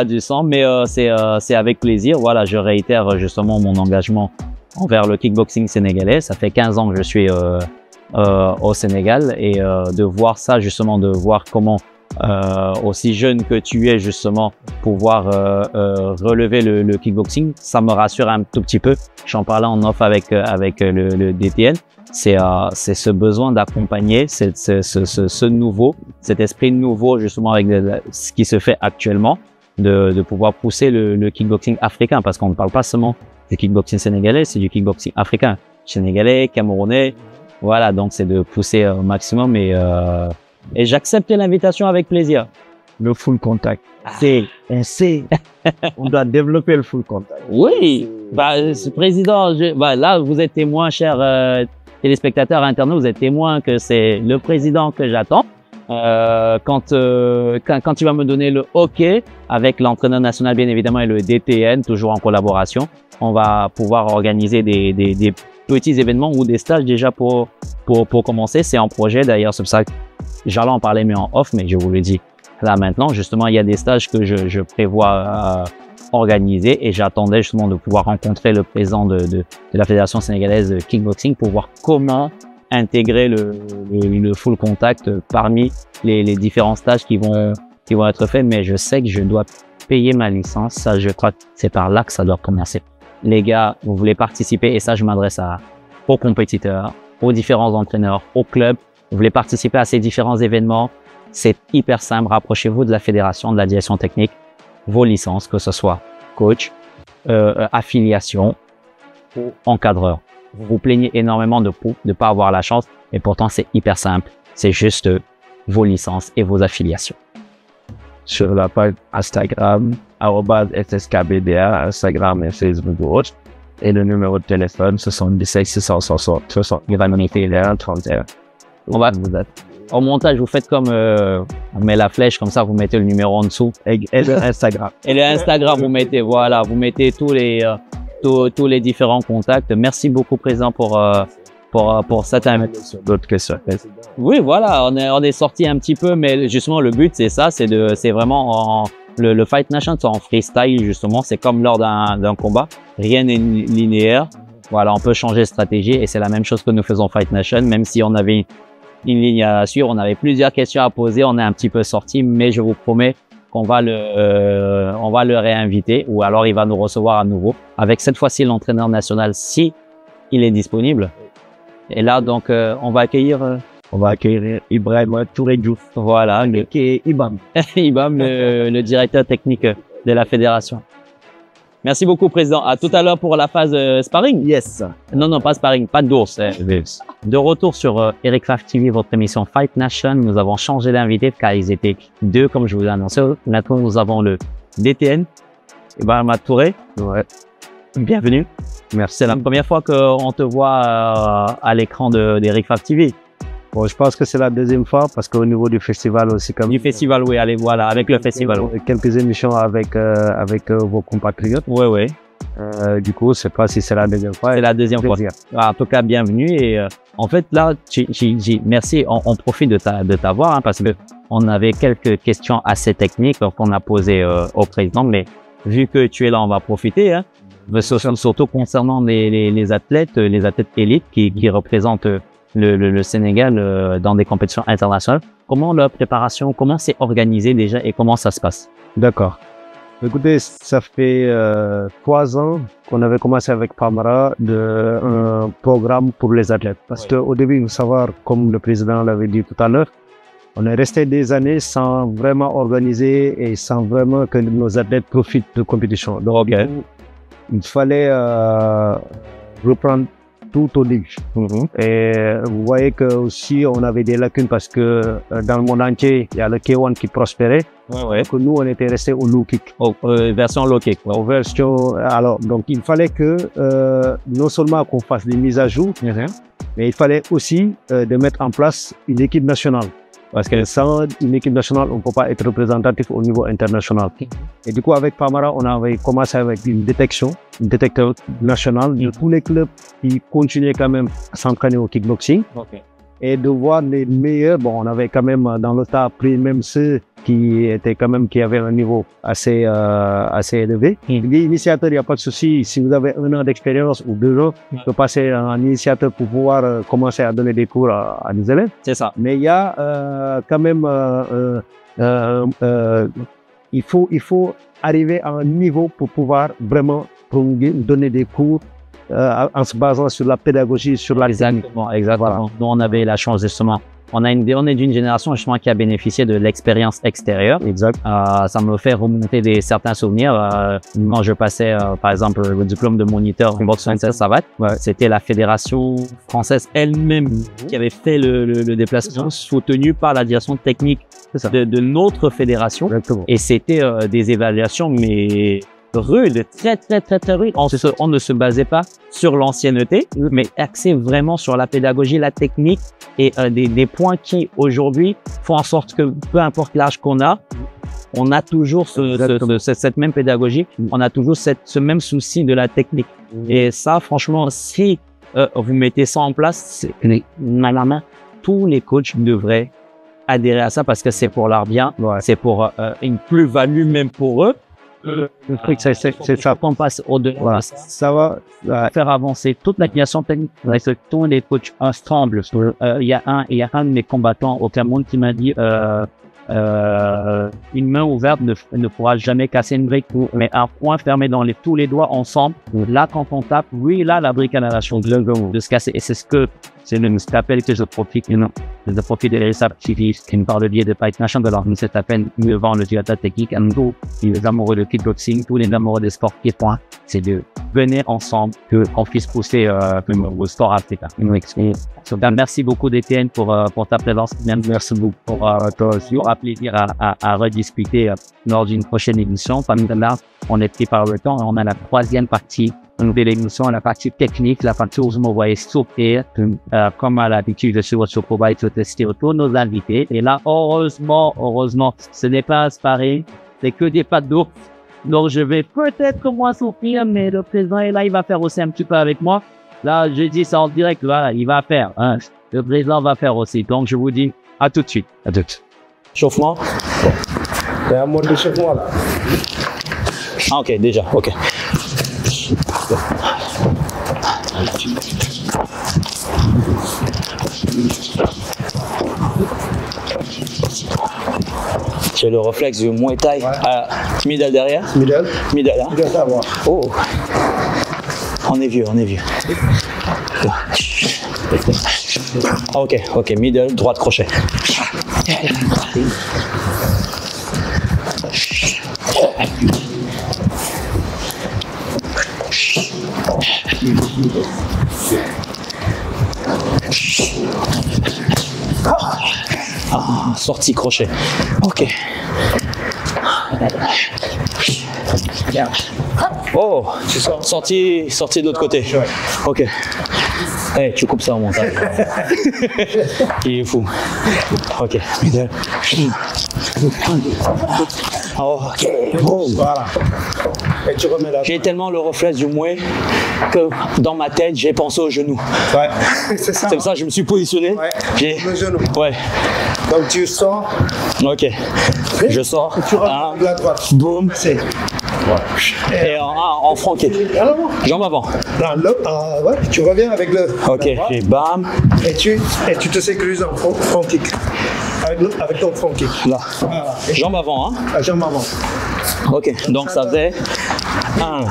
du sang, mais c'est avec plaisir. Voilà, je réitère justement mon engagement envers le kickboxing sénégalais. Ça fait 15 ans que je suis au Sénégal, et de voir ça justement, de voir comment aussi jeune que tu es justement pouvoir relever le kickboxing, ça me rassure un tout petit peu. J'en parlais en off avec le DTN. C'est ce besoin d'accompagner ce nouveau, cet esprit nouveau justement avec ce qui se fait actuellement, de pouvoir pousser le kickboxing africain, parce qu'on ne parle pas seulement du kickboxing sénégalais, c'est du kickboxing africain, sénégalais, camerounais. Voilà, donc c'est de pousser au maximum, et j'accepte l'invitation avec plaisir. Le full contact. On doit développer le full contact. Oui, président, là vous êtes témoin, chers téléspectateurs internautes, vous êtes témoin que c'est le président que j'attends. Quand tu vas me donner le OK avec l'entraîneur national bien évidemment et le DTN, toujours en collaboration, on va pouvoir organiser des petits événements ou des stages déjà pour commencer. C'est en projet d'ailleurs, c'est pour ça que j'allais en parler mais en off, mais je vous le dis là maintenant. Justement, il y a des stages que je prévois organiser et j'attendais justement de pouvoir rencontrer le président de la Fédération sénégalaise de kickboxing pour voir comment intégrer le full contact parmi les différents stages qui vont être faits. Mais je sais que je dois payer ma licence. Ça, je crois que c'est par là que ça doit commencer. Les gars, vous voulez participer, et ça, je m'adresse aux compétiteurs, aux différents entraîneurs, aux clubs. Vous voulez participer à ces différents événements. C'est hyper simple. Rapprochez-vous de la fédération, de la direction technique, vos licences, que ce soit coach, affiliation ou encadreur. Vous vous plaignez énormément de ne pas avoir la chance, et pourtant c'est hyper simple. C'est juste vos licences et vos affiliations. Sur la page Instagram, @SSKBDA, Instagram et Facebook ou autre. Et le numéro de téléphone, 77 660 60 31. Au montage, vous faites comme on met la flèche, comme ça vous mettez le numéro en dessous. Et le Instagram. Et le Instagram, vous mettez, voilà, vous mettez tous les différents contacts. Merci beaucoup, président, pour cette invitation. D'autres questions. Oui, voilà, on est sorti un petit peu, mais justement le but c'est ça, c'est vraiment le Fight Nation, c'est en freestyle justement. C'est comme lors d'un combat, rien n'est linéaire. Voilà, on peut changer de stratégie et c'est la même chose que nous faisons Fight Nation, même si on avait une ligne à suivre, on avait plusieurs questions à poser, on est un petit peu sorti, mais je vous promets qu'on va le réinviter, ou alors il va nous recevoir à nouveau avec cette fois-ci l'entraîneur national si il est disponible. Et là donc on va accueillir Ibrahim Touré Diouf. Voilà, qui est IBAM. IBAM, le directeur technique de la fédération. Merci beaucoup, président. À tout à l'heure pour la phase sparring. Yes. Non, pas sparring, pas d'ours. De retour sur Eric Faf TV, votre émission Fight Nation. Nous avons changé d'invité car ils étaient deux, comme je vous ai annoncé. Maintenant, nous avons le DTN, Ibrahim Touré. Ouais. Bienvenue. Merci. C'est la première fois qu'on te voit à l'écran d'Eric Faf TV. Bon, je pense que c'est la deuxième fois parce qu'au niveau du festival aussi, comme du festival, oui, allez, voilà, avec le festival. Quelques émissions avec vos compatriotes. Oui. Du coup, je sais pas si c'est la deuxième fois. C'est la deuxième fois. En tout cas, bienvenue. Et en fait, là, merci. On profite de t'avoir hein, parce que on avait quelques questions assez techniques qu'on a posées au président, mais vu que tu es là, on va profiter. Hein, surtout concernant les athlètes élites qui représentent le Sénégal dans des compétitions internationales. Comment leur préparation, comment c'est organisé déjà et comment ça se passe? D'accord. Écoutez, ça fait 3 ans qu'on avait commencé avec Pamara un programme pour les athlètes. Parce qu'au début, il faut savoir, comme le président l'avait dit tout à l'heure, on est resté des années sans vraiment organiser et sans vraiment que nos athlètes profitent de compétition. Donc, il fallait reprendre tout au début. Et vous voyez que aussi on avait des lacunes parce que dans le monde entier, il y a le K1 qui prospérait. Que nous, on était restés au low kick. Version low kick. Alors, donc il fallait que non seulement qu'on fasse des mises à jour, mais il fallait aussi de mettre en place une équipe nationale. Parce que sans une équipe nationale, on ne peut pas être représentatif au niveau international. Et du coup, avec Pamara, on avait commencé avec un détecteur national de tous les clubs qui continuaient quand même à s'entraîner au kickboxing. Et de voir les meilleurs, bon, on avait quand même dans le tas pris même ceux qui avaient un niveau assez élevé. L'initiateur, il n'y a pas de souci. Si vous avez 1 an d'expérience ou 2 ans, vous pouvez passer en initiateur pour pouvoir commencer à donner des cours à des élèves. C'est ça. Mais il y a quand même, il faut arriver à un niveau pour pouvoir vraiment donner des cours en se basant sur la pédagogie, sur la technique. Exactement. Voilà. Nous, on avait la chance justement. On est d'une génération justement qui a bénéficié de l'expérience extérieure. Exact. Ça me fait remonter certains souvenirs. Quand je passais, par exemple, le diplôme de moniteur en boxe française savate, c'était la fédération française elle-même qui avait fait le déplacement, soutenu par la direction technique de notre fédération. Exactement. Et c'était des évaluations, mais rude, très rude. On ne se basait pas sur l'ancienneté, mais axé vraiment sur la pédagogie, la technique et des points qui aujourd'hui font en sorte que peu importe l'âge qu'on a, on a toujours cette même pédagogie, on a toujours ce même souci de la technique. Et ça, franchement, si vous mettez ça en place, tous les coachs devraient adhérer à ça parce que c'est pour leur bien, c'est pour une plus-value même pour eux. Le truc, c'est ça qu'on passe au-delà. Voilà. Ça va Faire avancer toute la création technique. Tous les coachs ensemble. Il y a un de mes combattants au Cameroun qui m'a dit une main ouverte ne pourra jamais casser une brique, mais un poing fermé dans tous les doigts ensemble. Là, quand on tape, oui, là, la brique a la chance de se casser. Et c'est ce appel que je profite de l'ERIFAB TV, qui me parle de Fight Nation, de leur cet appel devant le directeur technique, à tous les amoureux de kickboxing, tous les amoureux des sportifs, c'est de venir ensemble, qu'on puisse pousser au sport africain. Merci beaucoup d'Étienne pour ta présence. Merci beaucoup pour toi aussi. Il y aura plaisir à rediscuter lors d'une prochaine émission. Parmi là, on est pris par le temps et on a la troisième partie de l'émission, la partie technique, la partie où vous me voyez souffrir, comme à l'habitude, je suis votre cobaye de tester autour nos invités. Et là, heureusement, ce n'est pas un sparring, c'est que des pattes d'ours. Donc, je vais peut-être moins souffrir, mais le président est là, il va faire aussi un petit peu avec moi. Là, je dis ça en direct, voilà, il va faire. Hein. Le président va faire aussi. Donc, je vous dis à tout de suite. À tout. Chauffement. Il y a un mode de chauffement là. Ah, ok, déjà, ok. J'ai le réflexe du Muay Thai. Middle derrière. Middle. Middle là. Middle ça va. Oh. On est vieux. Ok, middle, droite crochet. Sortie crochet. Ok. Oh, sortie de l'autre côté. Ok. Hey, tu coupes ça au montage. Il est fou. Ok. Ok. Voilà. Et tu remets là. J'ai tellement le réflexe du mouet que dans ma tête, j'ai pensé au genou. Ouais. C'est ça. C'est comme ça que je me suis positionné. Ouais. Le genou. Ouais. Donc tu sors. Ok. Je sors. Et tu remets la droite. Boum. C'est. Et en front kick. Jambe avant. Ouais, tu reviens avec le. Ok, et bam. Et tu te sécurises en front kick. Avec ton front kick. Là. Voilà. Jambe avant, hein. La jambe avant. Ok, donc ça faisait 1,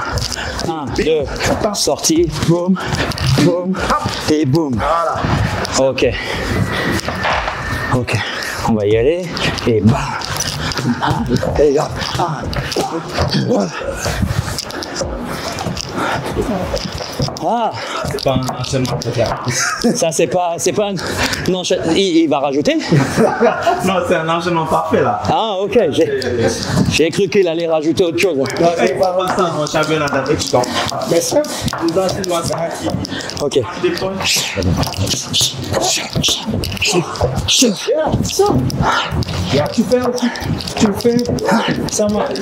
2, sortie, boum, boum, et boum. Voilà. Ok. On va y aller. Et bam. Et là. Ah, c'est pas un enchaînement peut-être. Ça c'est pas un enchaînement. Il va rajouter. Non, c'est un enchaînement parfait là. Ah ok, j'ai cru qu'il allait rajouter autre chose. Non, c'est pas ça, mon championnat d'Afrique. Mais ça, nous enchaînements qui. Ok. Tu fais, ça marche.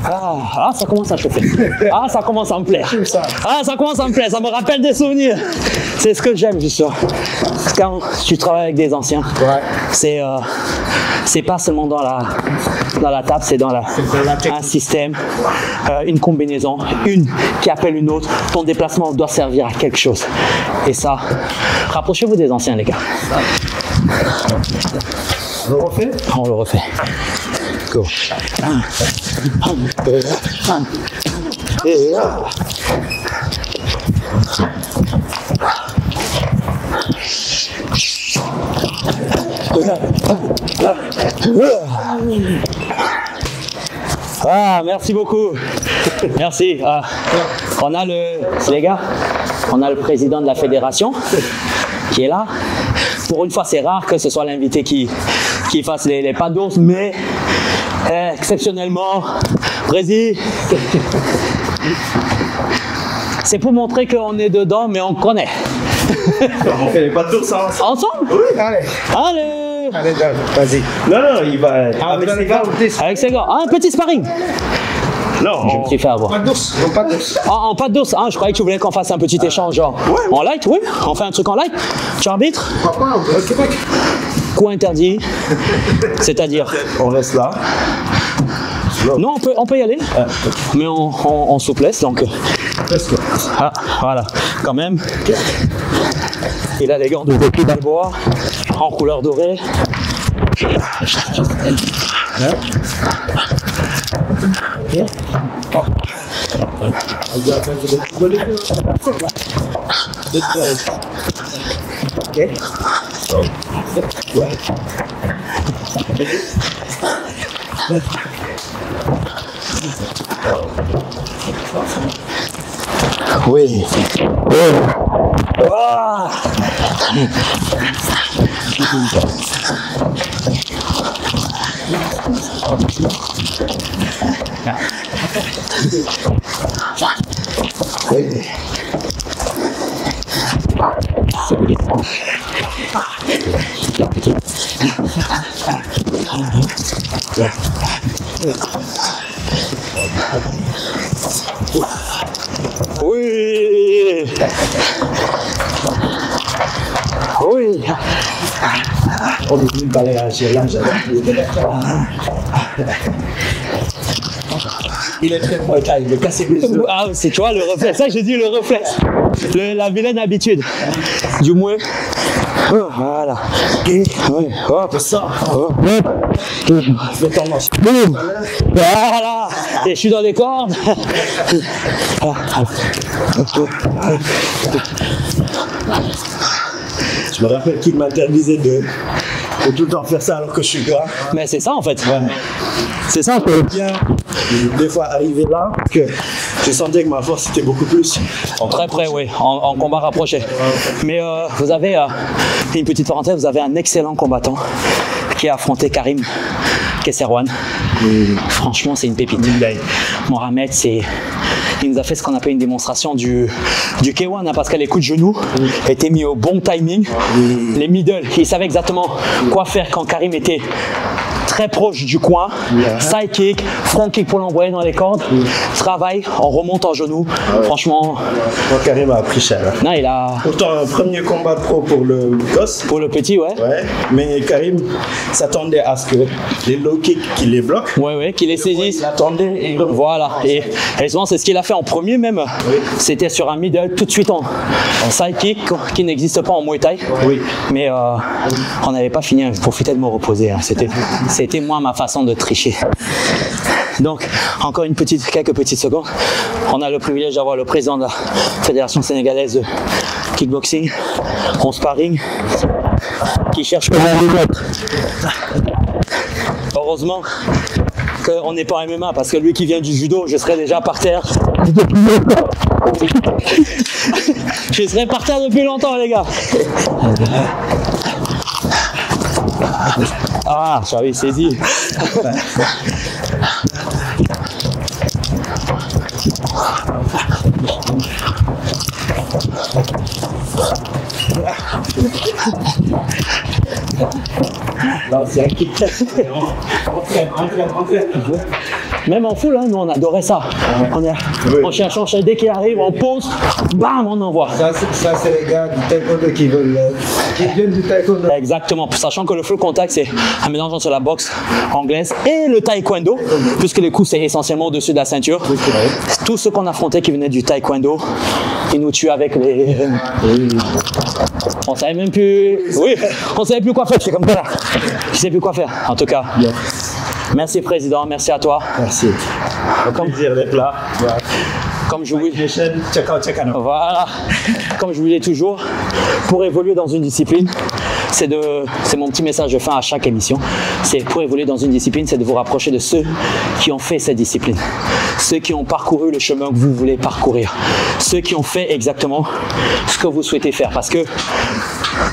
Ah, ça commence à chauffer. Ah, ça commence à me plaire. Ah, ça commence à me plaire. Ça me rappelle des souvenirs. C'est ce que j'aime, justement. Quand tu travailles avec des anciens, c'est pas seulement dans la table, c'est dans un système, une combinaison, une qui appelle une autre. Ton déplacement doit servir à quelque chose. Et ça, rapprochez-vous des anciens, les gars. On le refait? On le refait. Go. Et là. Ah, merci beaucoup. Merci. On a les gars, on a le président de la fédération qui est là. Pour une fois, c'est rare que ce soit l'invité qui fasse les pas d'ours, mais exceptionnellement, Brésil, c'est pour montrer qu'on est dedans, mais on connaît. On fait les pas d'ours Ensemble? Oui, allez. Allez! Allez, vas-y. Non, il va. Avec ses gars. Avec ses gars. Ah, un petit sparring. Non, Je me suis fait avoir. pas d'ours. Pas d'ours. En pas d'ours. Ah, je croyais que tu voulais qu'on fasse un petit échange, genre. En light, oui. On fait un truc en light. Tu arbitres? Papa, au Québec. Coup interdit. C'est-à-dire? On reste là. Non, on peut y aller. Mais en souplesse, donc. Ah, voilà. Quand même. Il a les gants de Rocky Balboa en couleur dorée. Oui. Ah. Oui. Oui. On est venu parler à Gérard. Il est très bon, il veut casser les yeux. Ah, c'est tu vois le reflet. Ça, j'ai dit le reflet. La vilaine habitude. Du moins. Oh, voilà. Oui, hop. Ça. Hop. Fais ton manche. Boum. Voilà. Et je suis dans les cordes. Je me rappelle qu'il m'interdisait de tout le temps faire ça alors que je suis gras. Mais c'est ça en fait. Ouais. C'est ça que. Bien, des fois arrivé là, que je sentais que ma force était beaucoup plus. Très près, oui, en combat rapproché. Mais vous avez, une petite parenthèse, vous avez un excellent combattant qui a affronté Karim Kesserwan. Franchement, c'est une pépite. Mohamed, il nous a fait ce qu'on appelle une démonstration du K1, hein, parce que les coups de genoux étaient mis au bon timing. Les middle, il savait exactement quoi faire quand Karim était très proche du coin, side kick, front kick pour l'envoyer dans les cordes, travail, on remonte en genoux. Franchement, Karim a appris cher. non, il a. Pourtant, un premier combat pro pour le gosse. Pour le petit, ouais. Ouais, mais Karim s'attendait à ce que les low kicks qui les bloquent. Ouais, qu'il les saisisse. Il attendait et Voilà. Et souvent, c'est ce qu'il a fait en premier même. Oui. C'était sur un middle tout de suite en side kick qui n'existe pas en Muay Thai. Oui. Mais on n'avait pas fini. Je profitais de me reposer. Hein. C'était moi ma façon de tricher. Donc, encore quelques petites secondes. On a le privilège d'avoir le président de la Fédération sénégalaise de kickboxing, en sparring, qui cherche comment le mettre. Heureusement qu'on n'est pas en MMA, parce que lui qui vient du judo, je serais déjà par terre depuis longtemps. Je serais par terre depuis longtemps, les gars. Ah, j'avais saisi. Non, c'est un kick. Entraîne. Même en full, hein, nous on adorait ça. On cherche, dès qu'il arrive, on pose, bam, on envoie. Ça, c'est les gars du taekwondo qui viennent du taekwondo. Exactement, sachant que le full contact, c'est un mélange entre la boxe anglaise et le taekwondo, puisque les coups, c'est essentiellement au-dessus de la ceinture. Tous ceux qu'on affrontait qui venaient du taekwondo, ils nous tuaient avec les... On savait même plus... Oui, on savait plus quoi faire, c'est comme ça là. Je sais plus quoi faire, en tout cas. Merci Président, merci à toi. Merci. Comme dire d'être là. Comme je vous... Check out. Voilà. Comme je vous dis toujours, pour évoluer dans une discipline, c'est mon petit message de fin à chaque émission. C'est pour évoluer dans une discipline, c'est de vous rapprocher de ceux qui ont fait cette discipline. ceux qui ont parcouru le chemin que vous voulez parcourir, ceux qui ont fait exactement ce que vous souhaitez faire. Parce que,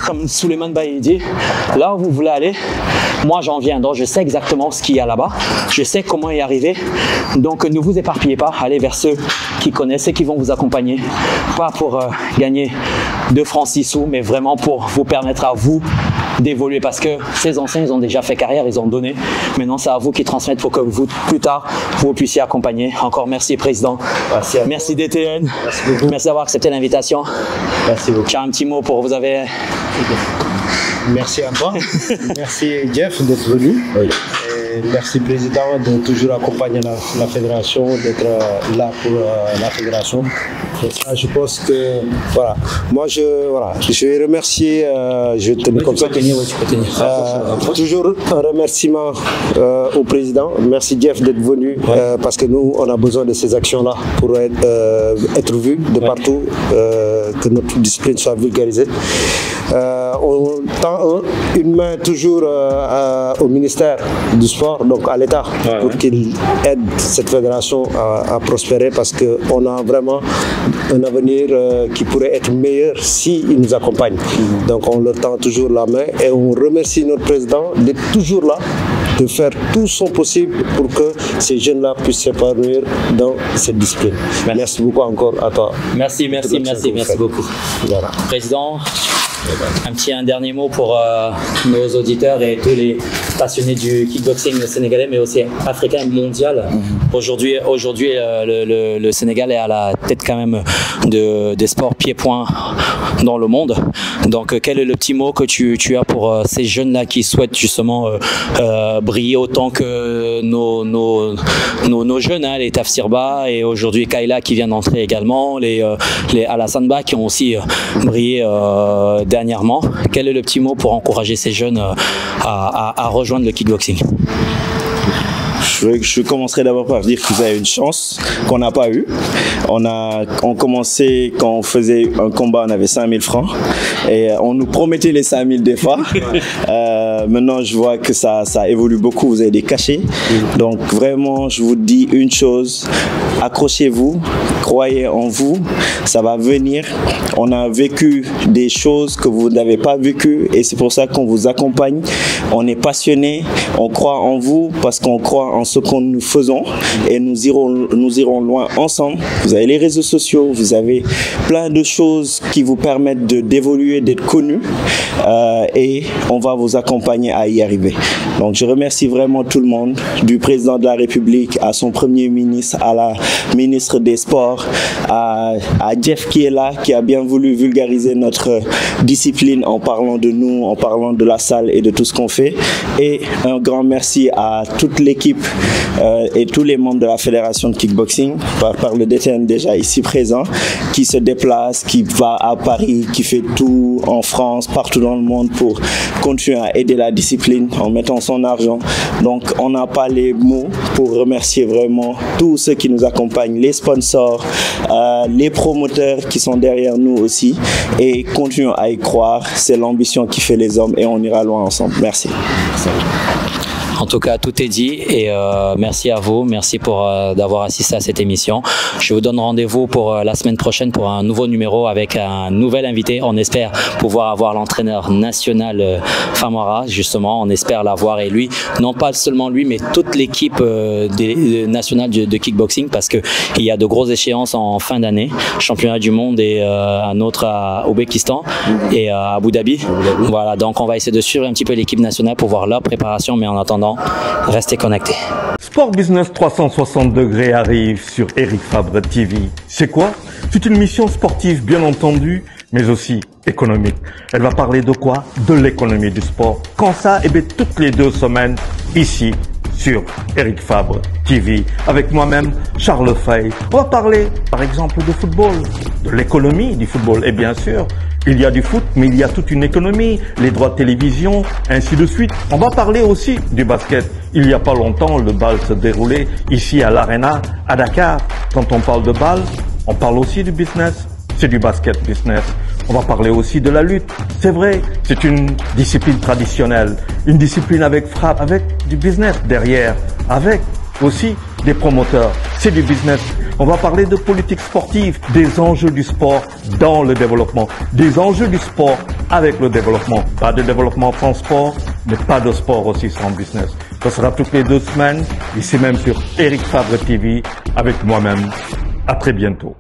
comme Souleymane Baye dit, là où vous voulez aller, moi j'en viens, donc je sais exactement ce qu'il y a là-bas, je sais comment y arriver. Donc ne vous éparpillez pas, allez vers ceux qui connaissent et qui vont vous accompagner, pas pour gagner 2 francs 6 sous, mais vraiment pour vous permettre à vous d'évoluer, parce que ces anciens, ils ont déjà fait carrière, ils ont donné. Maintenant, c'est à vous qui transmettent pour que vous, plus tard, vous puissiez accompagner. Encore merci, Président. Merci DTN. Merci d'avoir accepté l'invitation. Merci beaucoup. J'ai un petit mot pour vous. Avez... Merci à toi. Merci Jeff d'être venu. Oui. Et merci Président de toujours accompagner la fédération, d'être là pour la fédération. Et ça, je pense que voilà. Moi je vais remercier. Je vais tenir comme ça. Toujours un remerciement au Président. Merci Jeff d'être venu parce que nous on a besoin de ces actions-là pour être vus de partout, que notre discipline soit vulgarisée. On tend une main toujours au ministère du sport, donc à l'État, pour qu'il aide cette fédération à prospérer, parce qu'on a vraiment un avenir qui pourrait être meilleur s'il nous accompagne. Donc on leur tend toujours la main et on remercie notre président d'être toujours là, de faire tout son possible pour que ces jeunes-là puissent s'épanouir dans cette discipline. Merci beaucoup encore à toi. Merci beaucoup. Voilà. Président, un dernier mot pour nos auditeurs et tous les passionnés du kickboxing sénégalais, mais aussi africain et mondial. Aujourd'hui, le Sénégal est à la tête quand même des sports pieds-points dans le monde. Donc, quel est le petit mot que tu as pour ces jeunes-là qui souhaitent justement briller autant que nos jeunes, hein, les Tafsirba et aujourd'hui Kayla qui vient d'entrer également, les Alassane Ba qui ont aussi brillé dernièrement. Quel est le petit mot pour encourager ces jeunes à rejoindre le kickboxing? Je commencerai d'abord par dire que vous avez une chance qu'on n'a pas eu. On commençait, quand on faisait un combat, on avait 5000 francs et on nous promettait les 5000 des fois. Maintenant, je vois que ça évolue beaucoup, vous avez des cachets. Donc vraiment, je vous dis une chose, accrochez-vous, croyez en vous, ça va venir. On a vécu des choses que vous n'avez pas vécues et c'est pour ça qu'on vous accompagne. On est passionné, on croit en vous parce qu'on croit en ce que nous faisons et nous irons loin ensemble. Vous avez les réseaux sociaux, vous avez plein de choses qui vous permettent d'évoluer, d'être connus et on va vous accompagner à y arriver. Donc je remercie vraiment tout le monde, du président de la République à son premier ministre, à la ministre des Sports, à Jeff qui est là, qui a bien voulu vulgariser notre discipline en parlant de nous, en parlant de la salle et de tout ce qu'on fait. Et un grand merci à toute l'équipe et tous les membres de la fédération de kickboxing, par le DTN déjà ici présent, qui se déplace, qui va à Paris, qui fait tout en France, partout dans le monde pour continuer à aider la discipline en mettant son argent. Donc on n'a pas les mots pour remercier vraiment tous ceux qui nous accompagnent, les sponsors, les promoteurs qui sont derrière nous aussi, et continuons à y croire, c'est l'ambition qui fait les hommes et on ira loin ensemble. Merci. En tout cas, tout est dit et merci à vous. Merci pour d'avoir assisté à cette émission. Je vous donne rendez-vous pour la semaine prochaine pour un nouveau numéro avec un nouvel invité. On espère pouvoir avoir l'entraîneur national Famara, justement. On espère l'avoir et lui, non pas seulement lui, mais toute l'équipe nationale de kickboxing parce qu'il y a de grosses échéances en fin d'année. Championnat du monde et un autre à Ouzbékistan et à Abu Dhabi. Voilà, donc on va essayer de suivre un petit peu l'équipe nationale pour voir leur préparation, mais en attendant, restez connectés. Sport Business 360 degrés arrive sur Eric Fabre TV. C'est quoi? C'est une mission sportive bien entendu, mais aussi économique. Elle va parler de quoi? De l'économie du sport. Quand ça? Eh bien, toutes les 2 semaines, ici, sur Eric Fabre TV, avec moi-même, Charles Fay. On va parler, par exemple, de football, de l'économie du football. Et bien sûr, il y a du foot, mais il y a toute une économie, les droits de télévision, ainsi de suite. On va parler aussi du basket. Il n'y a pas longtemps, le bal se déroulait ici à l'Arena, à Dakar. Quand on parle de bal, on parle aussi du business. C'est du basket business. On va parler aussi de la lutte. C'est vrai, c'est une discipline traditionnelle, une discipline avec frappe, avec du business derrière, avec aussi des promoteurs. C'est du business. On va parler de politique sportive, des enjeux du sport dans le développement, des enjeux du sport avec le développement. Pas de développement sans sport, mais pas de sport aussi sans business. Ce sera toutes les 2 semaines, ici même sur Eric Fabre TV, avec moi-même. À très bientôt.